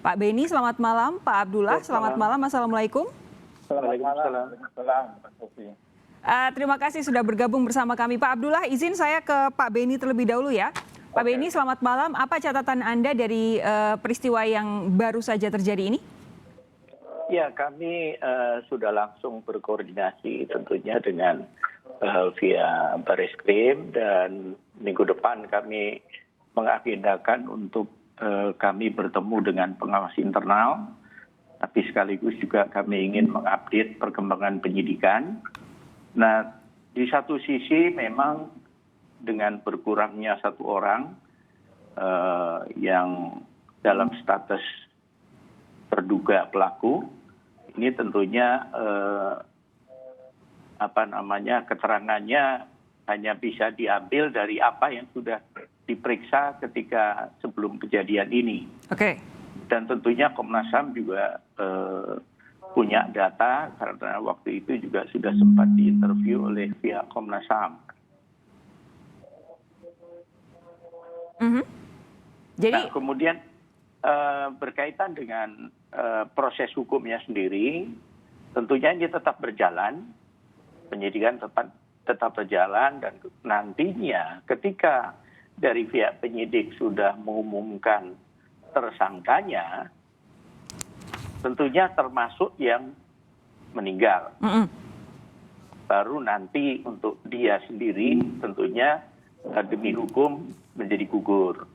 Pak Beni, selamat malam. Pak Abdullah, selamat malam. Assalamualaikum. Waalaikumsalam. Pak Sofi. Terima kasih sudah bergabung bersama kami. Pak Abdullah, izin saya ke Pak Beni terlebih dahulu ya. Pak Beni, selamat malam. Apa catatan Anda dari peristiwa yang baru saja terjadi ini? Ya, kami sudah langsung berkoordinasi tentunya dengan via Barreskrim, dan minggu depan kami mengagendakan untuk kami bertemu dengan pengawas internal, tapi sekaligus juga kami ingin mengupdate perkembangan penyidikan. Nah, di satu sisi memang dengan berkurangnya satu orang yang dalam status terduga pelaku, ini tentunya keterangannya hanya bisa diambil dari apa yang sudah diperiksa ketika sebelum kejadian ini. Oke. Dan tentunya Komnas HAM juga punya data karena waktu itu juga sudah sempat diinterview oleh pihak Komnas HAM. Jadi, nah, kemudian berkaitan dengan proses hukumnya sendiri, tentunya ini tetap berjalan, penyidikan tetap berjalan, dan nantinya ketika dari pihak penyidik sudah mengumumkan tersangkanya, tentunya termasuk yang meninggal. Baru nanti untuk dia sendiri tentunya demi hukum menjadi gugur.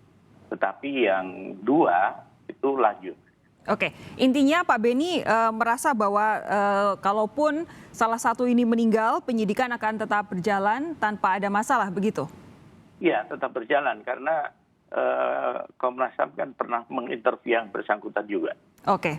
Tetapi yang dua itu lanjut. Oke, intinya Pak Beni merasa bahwa kalaupun salah satu ini meninggal, penyidikan akan tetap berjalan tanpa ada masalah, begitu? Iya, tetap berjalan karena Komnas HAM kan pernah menginterview yang bersangkutan juga. Oke,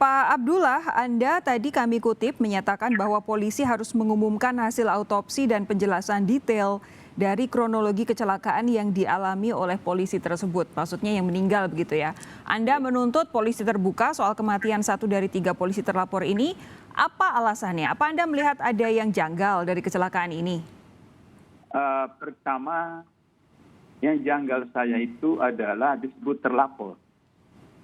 Pak Abdullah, Anda tadi kami kutip menyatakan bahwa polisi harus mengumumkan hasil autopsi dan penjelasan detail dari kronologi kecelakaan yang dialami oleh polisi tersebut, maksudnya yang meninggal begitu ya. Anda menuntut polisi terbuka soal kematian 1 dari 3 polisi terlapor ini. Apa alasannya? Apa Anda melihat ada yang janggal dari kecelakaan ini? Pertama, yang janggal saya itu adalah disebut terlapor.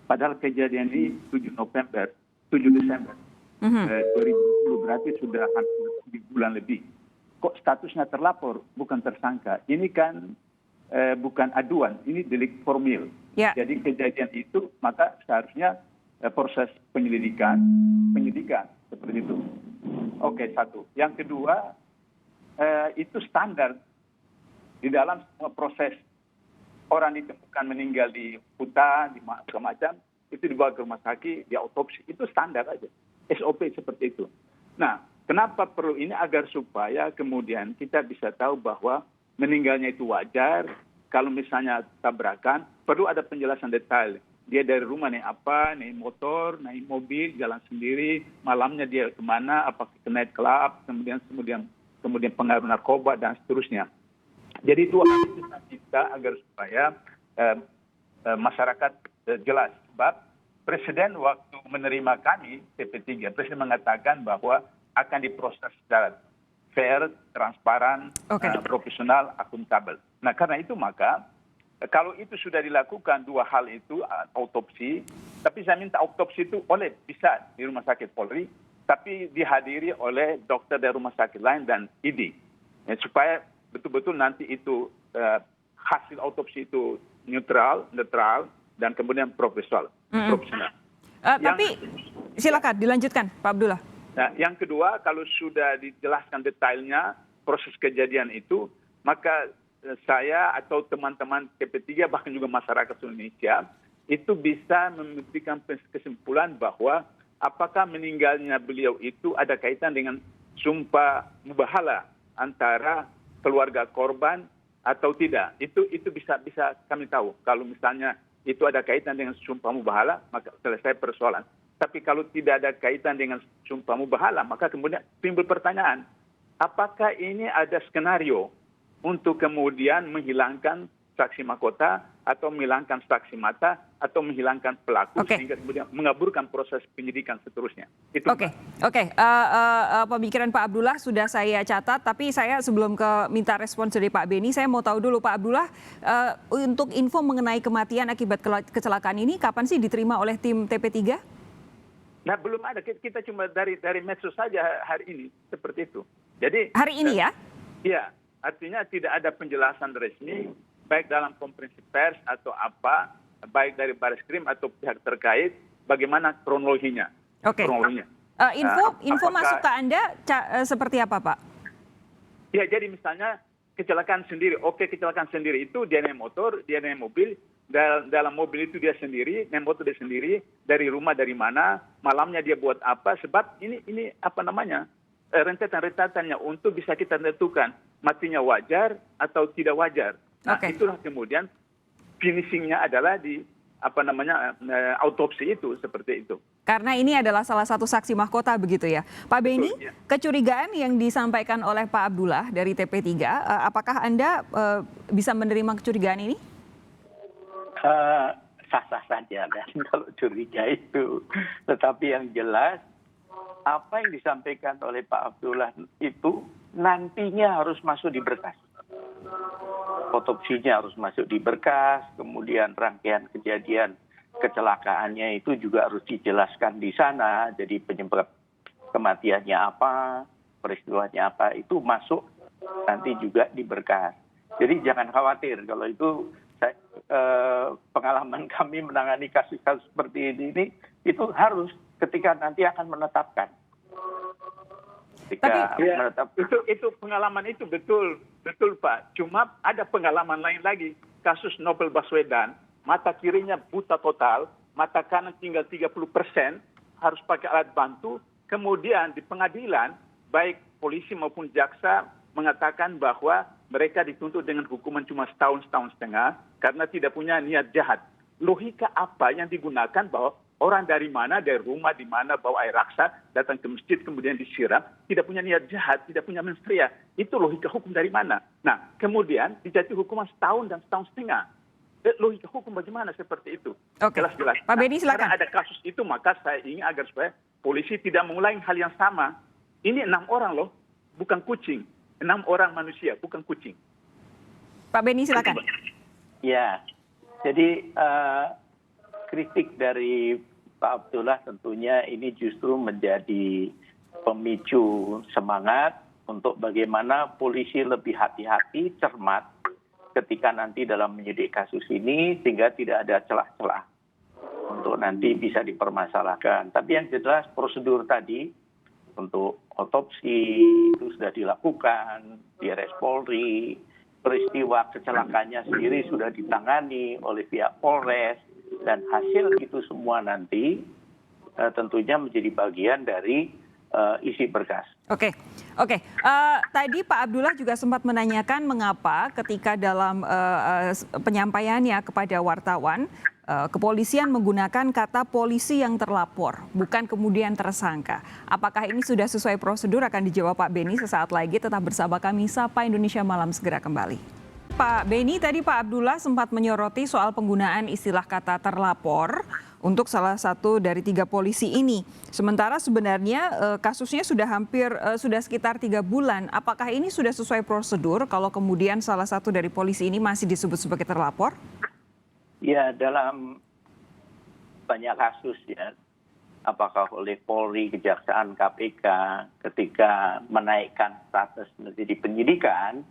Padahal kejadian ini 7 Desember 2020, berarti sudah hampir 1 bulan lebih. Kok statusnya terlapor, bukan tersangka? Ini kan bukan aduan, ini delik formil. Ya. Jadi kejadian itu maka seharusnya proses penyidikan seperti itu. Oke, satu. Yang kedua, itu standar di dalam semua proses orang ditemukan meninggal di hutan, di macam-macam, itu dibawa ke rumah sakit, di autopsi, itu standar aja. SOP seperti itu. Nah, kenapa perlu ini? Agar supaya kemudian kita bisa tahu bahwa meninggalnya itu wajar. Kalau misalnya tabrakan, perlu ada penjelasan detail. Dia dari rumah naik apa, naik motor, naik mobil, jalan sendiri, malamnya dia kemana, apakah ke night club, kemudian pengaruh narkoba, dan seterusnya. Jadi itu harus kita agar supaya masyarakat jelas. Sebab Presiden waktu menerima kami, TP3, Presiden mengatakan bahwa akan diproses secara fair, transparan, profesional, akuntabel. Nah, karena itu maka kalau itu sudah dilakukan dua hal itu, autopsi, tapi saya minta autopsi itu bisa di rumah sakit Polri, tapi dihadiri oleh dokter dari rumah sakit lain dan ID. Ya, supaya betul-betul nanti itu hasil autopsi itu netral dan kemudian profesional. Tapi silakan dilanjutkan, Pak Abdullah. Nah, yang kedua, kalau sudah dijelaskan detailnya proses kejadian itu, maka saya atau teman-teman TP3 bahkan juga masyarakat Indonesia itu bisa memberikan kesimpulan bahwa apakah meninggalnya beliau itu ada kaitan dengan sumpah mubahalah antara keluarga korban atau tidak. Itu bisa kami tahu. Kalau misalnya itu ada kaitan dengan sumpah mubahalah, maka selesai persoalan. Tapi kalau tidak ada kaitan dengan sumpah mubahalah, maka kemudian timbul pertanyaan, apakah ini ada skenario untuk kemudian menghilangkan saksi mahkota atau menghilangkan saksi mata atau menghilangkan pelaku Oke. sehingga kemudian mengaburkan proses penyidikan seterusnya. Itu Oke, pemikiran Pak Abdullah sudah saya catat, tapi saya sebelum minta respons dari Pak Beni, saya mau tahu dulu Pak Abdullah, untuk info mengenai kematian akibat kecelakaan ini, kapan sih diterima oleh tim TP3? Nah, belum ada. Kita cuma dari medsos saja hari ini seperti itu. Jadi Hari ini ya? Iya, artinya tidak ada penjelasan resmi baik dalam konferensi pers atau apa, baik dari Bareskrim atau pihak terkait bagaimana kronologinya. Oke. Kronologinya. Info masuk ke Anda seperti apa, Pak? Ya, jadi misalnya kecelakaan sendiri. Oke, kecelakaan sendiri itu dia naik motor, dia naik mobil, dalam mobil itu dia sendiri, naik motor dia sendiri, dari rumah dari mana, malamnya dia buat apa, sebab ini apa namanya, rentetan-rentetannya untuk bisa kita tentukan matinya wajar atau tidak wajar. Nah, itulah kemudian finishingnya adalah di apa namanya autopsi itu seperti itu. Karena ini adalah salah satu saksi mahkota begitu ya. Pak Beni, Betul, ya. Kecurigaan yang disampaikan oleh Pak Abdullah dari TP3, apakah Anda bisa menerima kecurigaan ini? Sah-sah saja kan kalau curiga itu. Tetapi yang jelas apa yang disampaikan oleh Pak Abdullah itu nantinya harus masuk di berkas. Otopsinya harus masuk di berkas, kemudian rangkaian kejadian kecelakaannya itu juga harus dijelaskan di sana. Jadi penyebab kematiannya apa, peristiwanya apa, itu masuk nanti juga di berkas. Jadi jangan khawatir kalau itu pengalaman kami menangani kasus-kasus seperti ini itu harus ketika nanti akan menetapkan. Itu pengalaman itu betul Pak. Cuma ada pengalaman lain lagi. Kasus Novel Baswedan, mata kirinya buta total, mata kanan tinggal 30%, harus pakai alat bantu. Kemudian di pengadilan, baik polisi maupun jaksa mengatakan bahwa mereka dituntut dengan hukuman cuma setahun setengah karena tidak punya niat jahat. Logika apa yang digunakan bahwa orang dari mana, dari rumah di mana bawa air raksa, datang ke masjid kemudian disiram, tidak punya niat jahat, tidak punya mensria. Itu logika hukum dari mana? Nah, kemudian dijatuhi hukuman setahun dan setahun setengah. Logika hukum bagaimana seperti itu? Oke. Jelas-jelas. Pak Beni, silakan. Karena ada kasus itu, maka saya ingin agar supaya polisi tidak mengulangi hal yang sama. Ini 6 orang loh, bukan kucing. 6 orang manusia, bukan kucing. Pak Beni, silakan. Ya, jadi kritik dari Pak Abdullah tentunya ini justru menjadi pemicu semangat untuk bagaimana polisi lebih hati-hati, cermat ketika nanti dalam menyidik kasus ini sehingga tidak ada celah-celah untuk nanti bisa dipermasalahkan. Tapi yang jelas prosedur tadi untuk otopsi itu sudah dilakukan di RS Polri, peristiwa kecelakaannya sendiri sudah ditangani oleh pihak Polres, dan hasil itu semua nanti tentunya menjadi bagian dari isi berkas. Oke. Tadi Pak Abdullah juga sempat menanyakan mengapa ketika dalam penyampaiannya kepada wartawan, kepolisian menggunakan kata polisi yang terlapor, bukan kemudian tersangka. Apakah ini sudah sesuai prosedur? Akan dijawab Pak Beni sesaat lagi. Tetap bersama kami, Sapa Indonesia Malam segera kembali. Pak Beni, tadi Pak Abdullah sempat menyoroti soal penggunaan istilah kata terlapor untuk salah satu dari 3 polisi ini. Sementara sebenarnya kasusnya sudah sekitar 3 bulan. Apakah ini sudah sesuai prosedur kalau kemudian salah satu dari polisi ini masih disebut sebagai terlapor? Ya, dalam banyak kasus ya, apakah oleh Polri, Kejaksaan, KPK ketika menaikkan status menjadi penyidikan,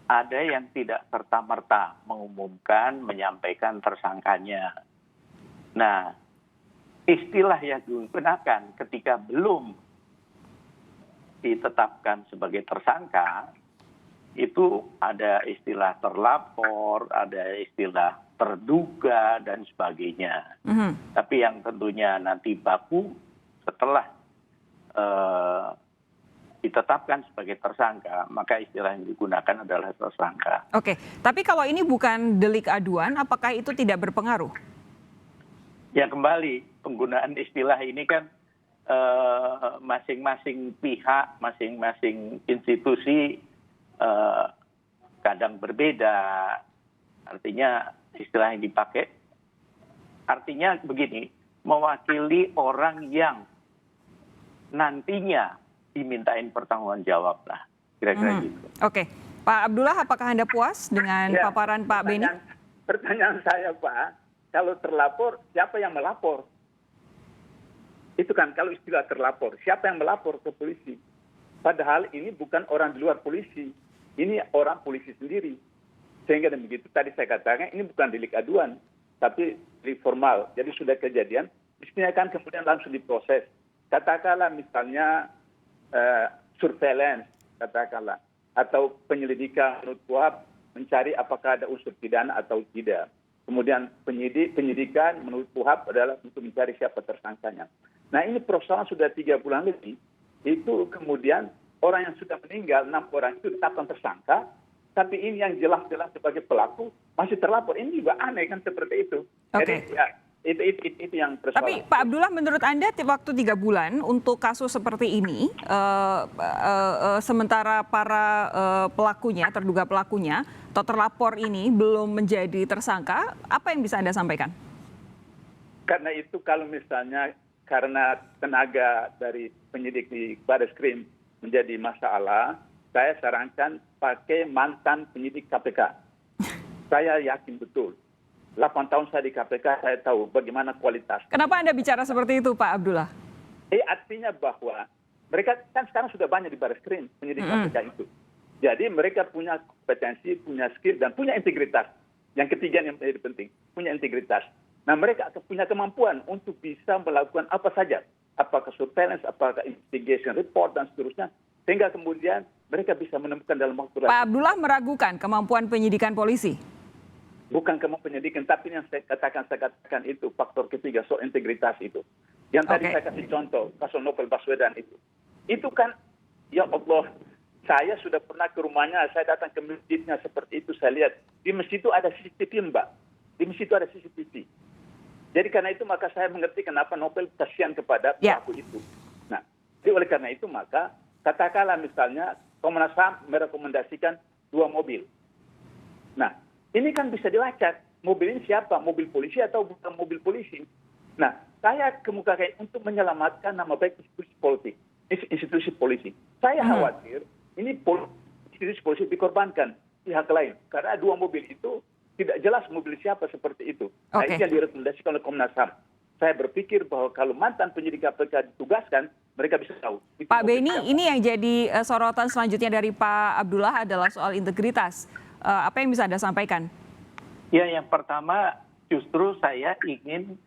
ada yang tidak serta-merta mengumumkan, menyampaikan tersangkanya. Nah, istilah yang digunakan ketika belum ditetapkan sebagai tersangka, itu ada istilah terlapor, ada istilah terduga, dan sebagainya. Tapi yang tentunya nanti baku setelah ditetapkan sebagai tersangka, maka istilah yang digunakan adalah tersangka. Oke, tapi kalau ini bukan delik aduan, apakah itu tidak berpengaruh? Ya, kembali penggunaan istilah ini kan masing-masing pihak, masing-masing institusi kadang berbeda. Artinya istilah yang dipakai. Artinya begini, mewakili orang yang nantinya dimintain pertanggungan jawab lah, kira-kira gitu. Oke, Pak Abdullah, apakah Anda puas dengan paparan Pak Beni? Pertanyaan saya, Pak, kalau terlapor, siapa yang melapor? Itu kan kalau istilah terlapor, siapa yang melapor ke polisi? Padahal ini bukan orang di luar polisi, ini orang polisi sendiri. Sehingga begitu tadi saya katakan ini bukan delik aduan, tapi delik formal. Jadi sudah kejadian, mestinya kan kemudian langsung diproses. Katakanlah misalnya surveillance, katakanlah, atau penyelidikan menurut KUHP mencari apakah ada unsur pidana atau tidak. Kemudian penyidikan menurut KUHP adalah untuk mencari siapa tersangkanya. Nah ini persoalan sudah 3 bulan lebih, itu kemudian orang yang sudah meninggal, 6 orang itu ditetapkan tersangka, tapi ini yang jelas-jelas sebagai pelaku masih terlapor. Ini juga aneh kan seperti itu. Oke. Jadi ya, itu yang persoalan. Tapi Pak Abdullah, menurut Anda waktu 3 bulan untuk kasus seperti ini, sementara para pelakunya, terduga pelakunya atau terlapor ini belum menjadi tersangka, apa yang bisa Anda sampaikan? Karena itu kalau misalnya karena tenaga dari penyidik di Barreskrim menjadi masalah, saya sarankan pakai mantan penyidik KPK. Saya yakin betul. 8 tahun saya di KPK, saya tahu bagaimana kualitas. Kenapa Anda bicara seperti itu, Pak Abdullah? Artinya bahwa mereka kan sekarang sudah banyak di Barreskrim, penyidik KPK itu. Jadi mereka punya kompetensi, punya skill, dan punya integritas. Yang ketiga yang menjadi penting, punya integritas. Nah mereka punya kemampuan untuk bisa melakukan apa saja. Apakah surveillance, apakah investigation report, dan seterusnya. Sehingga kemudian mereka bisa menemukan dalam waktu. Pak Abdullah meragukan kemampuan penyidikan polisi? Bukan kemampuan penyidikan, tapi yang saya katakan itu faktor ketiga, soal integritas itu. Yang tadi saya kasih contoh, kasus Novel Baswedan itu. Itu kan, ya Allah, saya sudah pernah ke rumahnya, saya datang ke masjidnya seperti itu, saya lihat. Di masjid itu ada CCTV, Mbak. Di masjid itu ada CCTV. Jadi karena itu maka saya mengerti kenapa Novel kasihan kepada pelaku itu. Nah, jadi oleh karena itu maka, katakanlah misalnya, Komnas HAM merekomendasikan 2 mobil. Nah, ini kan bisa dilacak. Mobil ini siapa? Mobil polisi atau bukan mobil polisi? Nah, saya kemukakan untuk menyelamatkan nama baik institusi polisi. Saya khawatir ini institusi polisi dikorbankan pihak lain. Karena 2 mobil itu tidak jelas mobil siapa seperti itu. Nah, ini yang direkomendasikan oleh Komnas HAM. Saya berpikir bahwa kalau mantan penyidik KPK ditugaskan, mereka bisa tahu. Pak Beni, ini yang jadi sorotan selanjutnya dari Pak Abdullah adalah soal integritas. Apa yang bisa Anda sampaikan? Ya, yang pertama justru saya ingin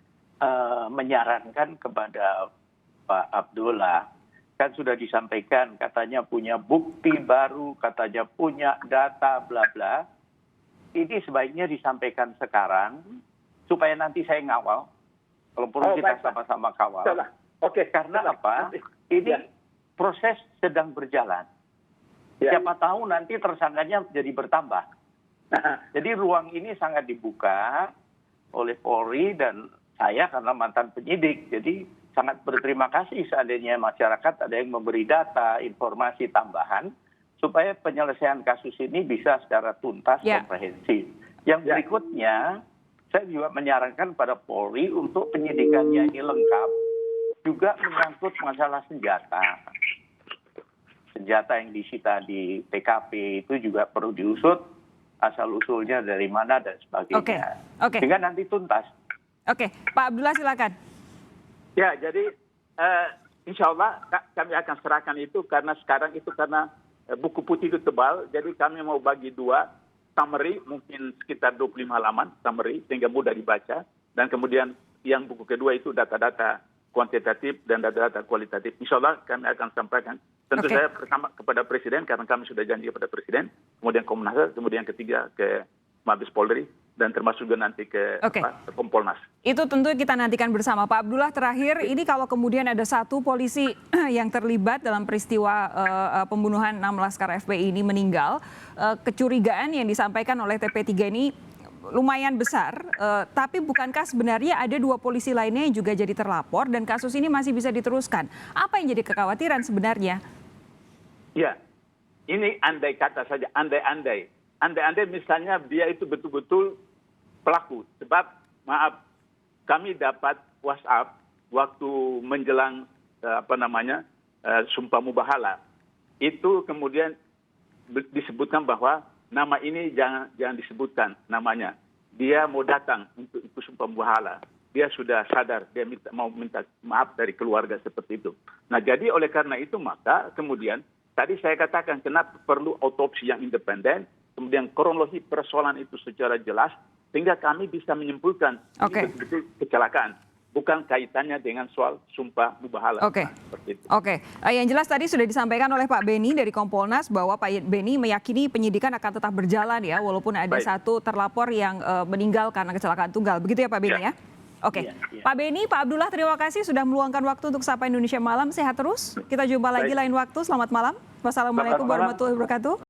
menyarankan kepada Pak Abdullah, kan sudah disampaikan katanya punya bukti baru, katanya punya data, bla bla. Ini sebaiknya disampaikan sekarang supaya nanti saya ngawal. Kalau perlu kita sama-sama kawal. Oke. Karena apa? Ini proses sedang berjalan. Siapa tahu nanti tersangkanya jadi bertambah. Jadi ruang ini sangat dibuka oleh Polri dan saya karena mantan penyidik. Jadi sangat berterima kasih seandainya masyarakat ada yang memberi data, informasi tambahan supaya penyelesaian kasus ini bisa secara tuntas, komprehensif. Yang berikutnya, saya juga menyarankan pada Polri untuk penyidikannya ini lengkap, juga menyangkut masalah senjata. Senjata yang disita di TKP itu juga perlu diusut, asal-usulnya dari mana dan sebagainya. Sehingga nanti tuntas. Oke, Pak Abdullah silakan. Ya, jadi insya Allah kami akan serahkan itu karena sekarang itu karena buku putih itu tebal, jadi kami mau bagi 2, summary mungkin sekitar 25 halaman, summary sehingga mudah dibaca, dan kemudian yang buku kedua itu data-data kuantitatif dan data-data kualitatif. Insya Allah kami akan sampaikan. Tentu saya pertama kepada Presiden, karena kami sudah janji kepada Presiden, kemudian Komnas HAM, kemudian ketiga ke Mabes Polri, dan termasuk juga nanti ke Kompolnas. Itu tentu kita nantikan bersama. Pak Abdullah, terakhir, ini kalau kemudian ada 1 polisi yang terlibat dalam peristiwa pembunuhan 6 laskar FPI ini meninggal, kecurigaan yang disampaikan oleh TP3 ini lumayan besar, tapi bukankah sebenarnya ada 2 polisi lainnya yang juga jadi terlapor dan kasus ini masih bisa diteruskan? Apa yang jadi kekhawatiran sebenarnya? Ya, ini andai kata saja, andai-andai. Andai-andai misalnya dia itu betul-betul pelaku. Sebab maaf, kami dapat WhatsApp waktu menjelang Sumpah Mubahala. Itu kemudian disebutkan bahwa nama ini jangan disebutkan namanya. Dia mau datang untuk ikut Sumpah Mubahala. Dia sudah sadar, dia mau minta maaf dari keluarga seperti itu. Nah, jadi oleh karena itu maka kemudian tadi saya katakan kenapa perlu autopsi yang independen, kemudian kronologi persoalan itu secara jelas, sehingga kami bisa menyimpulkan ini betul-betul kecelakaan. Bukan kaitannya dengan soal Sumpah Mubahala. Oke. Yang jelas tadi sudah disampaikan oleh Pak Beni dari Kompolnas bahwa Pak Beni meyakini penyidikan akan tetap berjalan ya, walaupun ada satu terlapor yang meninggal karena kecelakaan tunggal. Begitu ya Pak Beni ya? Oke. Pak Beni, Pak Abdullah, terima kasih sudah meluangkan waktu untuk Sapa Indonesia Malam. Sehat terus. Kita jumpa lagi lain waktu. Selamat malam. Wassalamualaikum warahmatullahi wabarakatuh.